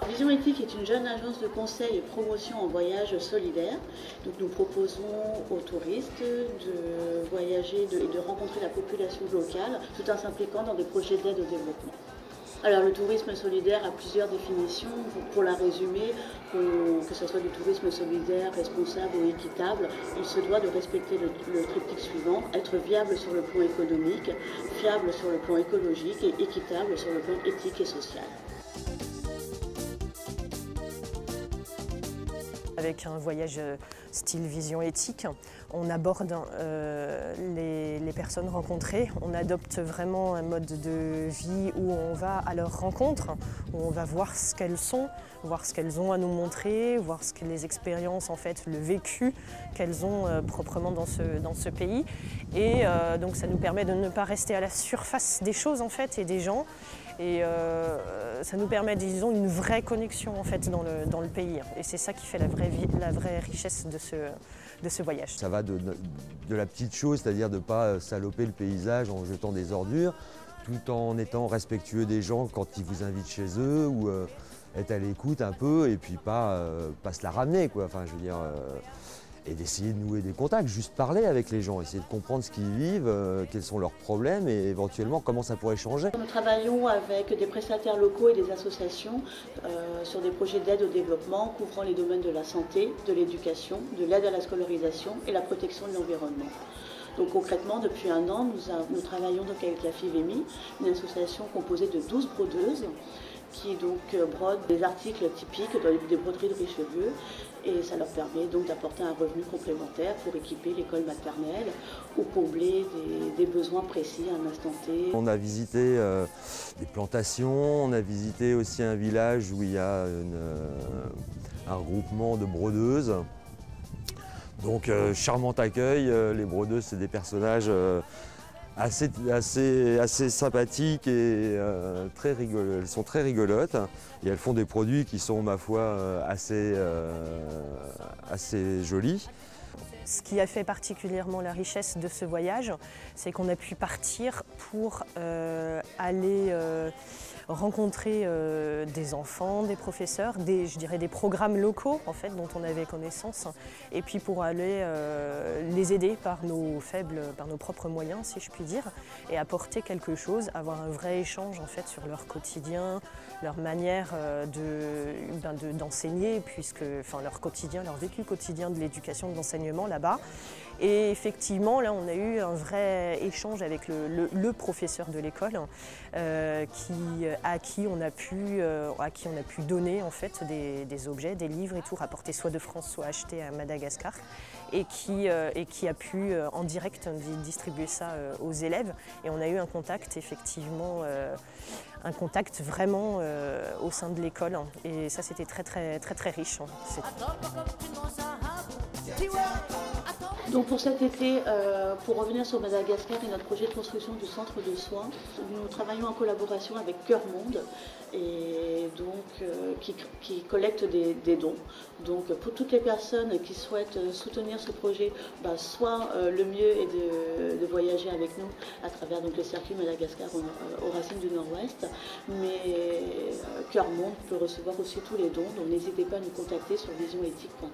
Vision Éthique est une jeune agence de conseil et promotion en voyage solidaire. Donc nous proposons aux touristes de voyager et de rencontrer la population locale tout en s'impliquant dans des projets d'aide au développement. Alors le tourisme solidaire a plusieurs définitions. Pour la résumer, que ce soit du tourisme solidaire, responsable ou équitable, il se doit de respecter le triptyque suivant: être viable sur le plan économique, fiable sur le plan écologique et équitable sur le plan éthique et social. Avec un voyage style vision éthique, on aborde les personnes rencontrées, on adopte vraiment un mode de vie où on va à leur rencontre, où on va voir ce qu'elles sont, voir ce qu'elles ont à nous montrer, voir les expériences, en fait, le vécu qu'elles ont proprement dans ce pays. Et donc ça nous permet de ne pas rester à la surface des choses, en fait, et des gens. Et ça nous permet, disons, une vraie connexion en fait dans le pays. Et c'est ça qui fait la vraie richesse de ce voyage. Ça va de la petite chose, c'est-à-dire de ne pas saloper le paysage en jetant des ordures, tout en étant respectueux des gens quand ils vous invitent chez eux, ou être à l'écoute un peu, et puis pas se la ramener, quoi. Enfin, je veux dire, et d'essayer de nouer des contacts, juste parler avec les gens, essayer de comprendre ce qu'ils vivent, quels sont leurs problèmes et éventuellement comment ça pourrait changer. Nous travaillons avec des prestataires locaux et des associations sur des projets d'aide au développement couvrant les domaines de la santé, de l'éducation, de l'aide à la scolarisation et la protection de l'environnement. Donc concrètement, depuis un an, nous travaillons donc avec la FIVEMI, une association composée de 12 brodeuses qui donc brodent des articles typiques des broderies de Richelieu, et ça leur permet donc d'apporter un revenu complémentaire pour équiper l'école maternelle ou combler des besoins précis à un instant T. On a visité des plantations, on a visité aussi un village où il y a un regroupement de brodeuses. Donc charmant accueil, les brodeuses c'est des personnages assez sympathiques et elles sont très rigolotes, et elles font des produits qui sont, ma foi, assez jolis. Ce qui a fait particulièrement la richesse de ce voyage, c'est qu'on a pu partir pour aller rencontrer des enfants, des professeurs, je dirais des programmes locaux en fait, dont on avait connaissance, et puis pour aller les aider par nos propres moyens, si je puis dire, et apporter quelque chose, avoir un vrai échange en fait sur leur quotidien, leur manière d'enseigner, leur quotidien, leur vécu quotidien de l'éducation, de l'enseignement là-bas. Et effectivement, là, on a eu un vrai échange avec le professeur de l'école, à qui on a pu donner en fait des objets, des livres et tout, rapportés soit de France, soit achetés à Madagascar, et qui a pu en direct distribuer ça aux élèves. Et on a eu un contact effectivement, un contact vraiment au sein de l'école. Et ça, c'était très très très très riche. Donc pour cet été, pour revenir sur Madagascar et notre projet de construction du centre de soins, nous travaillons en collaboration avec Cœur Monde, et donc qui collecte des dons. Donc pour toutes les personnes qui souhaitent soutenir ce projet, soit le mieux est de voyager avec nous à travers donc, le circuit Madagascar aux Racines du Nord-Ouest, mais Cœur Monde peut recevoir aussi tous les dons, donc n'hésitez pas à nous contacter sur visionéthique.com.